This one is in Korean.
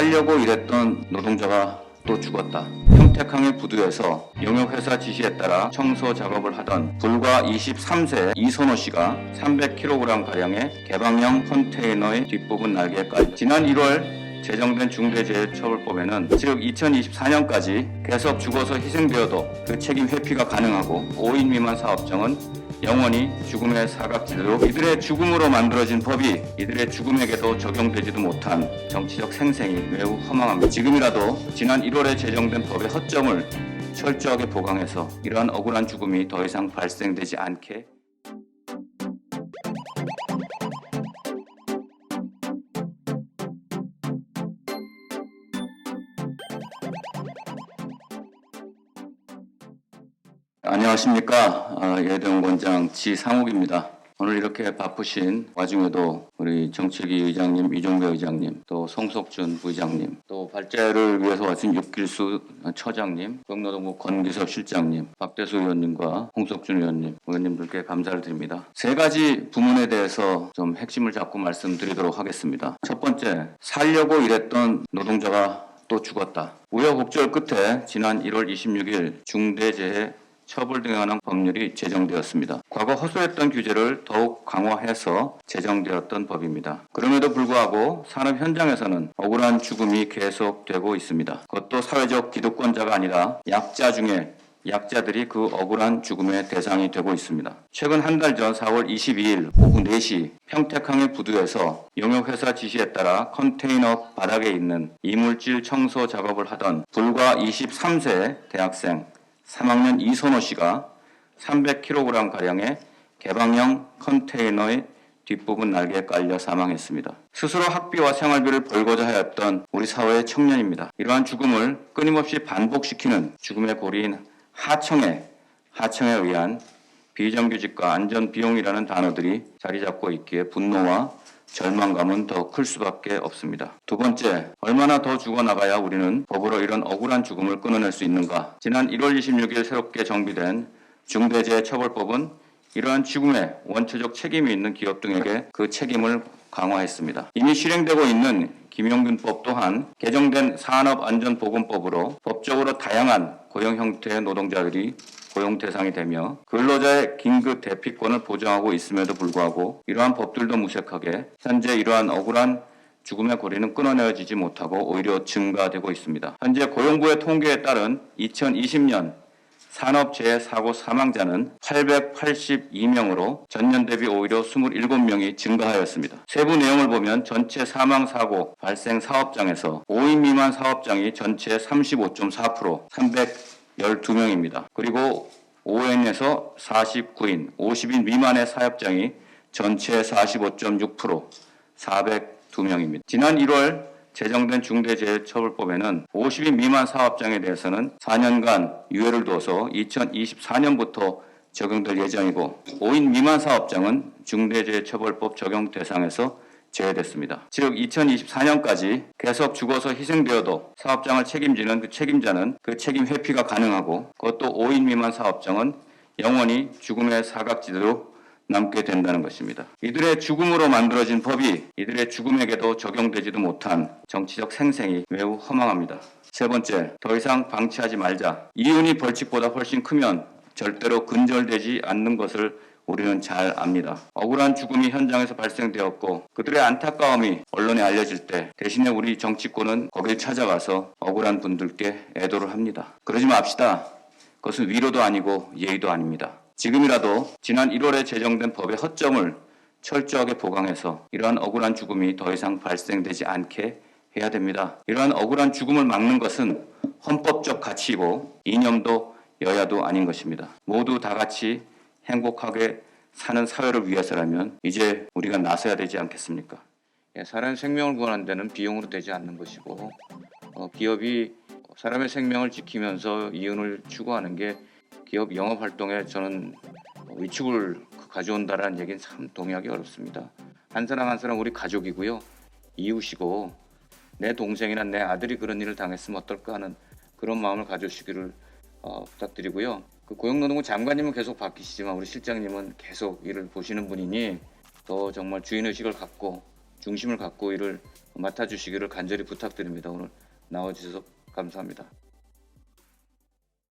살려고 일했던 노동자가 또 죽었다. 평택항의 부두에서 용역회사 지시에 따라 청소 작업을 하던 불과 23세 이선호 씨가 300kg가량의 개방형 컨테이너의 뒷부분 날개에 깔려 지난 1월 제정된 중대재해처벌법에는 즉 2024년까지 계속 죽어서 희생되어도 그 책임 회피가 가능하고 5인 미만 사업장은 영원히 죽음의 사각지대로 이들의 죽음으로 만들어진 법이 이들의 죽음에게도 적용되지도 못한 정치적 생생이 매우 허망합니다. 지금이라도 지난 1월에 제정된 법의 허점을 철저하게 보강해서 이러한 억울한 죽음이 더 이상 발생되지 않게 안녕하십니까. 예대원권장 지상욱입니다. 오늘 이렇게 바쁘신 와중에도 우리 정책위 의장님, 이종배 의장님, 또 송석준 부의장님, 또 발제를 위해서 와신 육길수 처장님, 경노동부 권기섭 실장님, 박대수 의원님과 홍석준 의원님들께 감사를 드립니다. 세 가지 부문에 대해서 좀 핵심을 잡고 말씀드리도록 하겠습니다. 첫 번째, 살려고 일했던 노동자가 또 죽었다. 우여곡절 끝에 지난 1월 26일 중대재해 처벌 등에 관한 법률이 제정되었습니다. 과거 허술했던 규제를 더욱 강화해서 제정되었던 법입니다. 그럼에도 불구하고 산업 현장에서는 억울한 죽음이 계속되고 있습니다. 그것도 사회적 기득권자가 아니라 약자 중에 약자들이 그 억울한 죽음의 대상이 되고 있습니다. 최근 한 달 전 4월 22일 오후 4시 평택항의 부두에서 용역회사 지시에 따라 컨테이너 바닥에 있는 이물질 청소 작업을 하던 불과 23세 대학생 3학년 이선호 씨가 300kg가량의 개방형 컨테이너의 뒷부분 날개에 깔려 사망했습니다. 스스로 학비와 생활비를 벌고자 하였던 우리 사회의 청년입니다. 이러한 죽음을 끊임없이 반복시키는 죽음의 고리인 하청에 의한 비정규직과 안전비용이라는 단어들이 자리 잡고 있기에 분노와 절망감은 더 클 수밖에 없습니다. 두 번째, 얼마나 더 죽어나가야 우리는 법으로 이런 억울한 죽음을 끊어낼 수 있는가? 지난 1월 26일 새롭게 정비된 중대재해처벌법은 이러한 죽음에 원초적 책임이 있는 기업 등에게 그 책임을 강화했습니다. 이미 실행되고 있는 김용균법 또한 개정된 산업안전보건법으로 법적으로 다양한 고용 형태의 노동자들이 고용 대상이 되며 근로자의 긴급 대피권을 보장하고 있음에도 불구하고 이러한 법들도 무색하게 현재 이러한 억울한 죽음의 고리는 끊어내어지지 못하고 오히려 증가되고 있습니다. 현재 고용부의 통계에 따른 2020년 산업재해 사고 사망자는 882명으로 전년 대비 오히려 27명이 증가하였습니다. 세부 내용을 보면 전체 사망사고 발생 사업장에서 5인 미만 사업장이 전체 35.4%, 312명입니다. 그리고 5인에서 49인, 50인 미만의 사업장이 전체 45.6%, 402명입니다. 지난 1월 제정된 중대재해처벌법에는 50인 미만 사업장에 대해서는 4년간 유예를 둬서 2024년부터 적용될 예정이고 5인 미만 사업장은 중대재해처벌법 적용 대상에서 제외됐습니다. 즉 2024년까지 계속 죽어서 희생되어도 사업장을 책임지는 그 책임자는 그 책임 회피가 가능하고 그것도 5인 미만 사업장은 영원히 죽음의 사각지대로 남게 된다는 것입니다. 이들의 죽음으로 만들어진 법이 이들의 죽음에게도 적용되지도 못한 정치적 생생이 매우 허망합니다. 세 번째, 더 이상 방치하지 말자. 이윤이 벌칙보다 훨씬 크면 절대로 근절되지 않는 것을 우리는 잘 압니다. 억울한 죽음이 현장에서 발생되었고 그들의 안타까움이 언론에 알려질 때 대신에 우리 정치권은 거길 찾아가서 억울한 분들께 애도를 합니다. 그러지 맙시다. 그것은 위로도 아니고 예의도 아닙니다. 지금이라도 지난 1월에 제정된 법의 허점을 철저하게 보강해서 이러한 억울한 죽음이 더 이상 발생되지 않게 해야 됩니다. 이러한 억울한 죽음을 막는 것은 헌법적 가치이고 이념도 여야도 아닌 것입니다. 모두 다 같이 행복하게 사는 사회를 위해서라면 이제 우리가 나서야 되지 않겠습니까? 사람의 생명을 구하는 데는 비용으로 되지 않는 것이고 기업이 사람의 생명을 지키면서 이윤을 추구하는 게 기업 영업활동에 저는 위축을 가져온다라는 얘기는 참 동의하기 어렵습니다. 한 사람 한 사람 우리 가족이고요. 이웃이고 내 동생이나 내 아들이 그런 일을 당했으면 어떨까 하는 그런 마음을 가져주시기를 부탁드리고요. 그 고용노동부 장관님은 계속 바뀌시지만 우리 실장님은 계속 일을 보시는 분이니 더 정말 주인의식을 갖고 중심을 갖고 일을 맡아주시기를 간절히 부탁드립니다. 오늘 나와주셔서 감사합니다.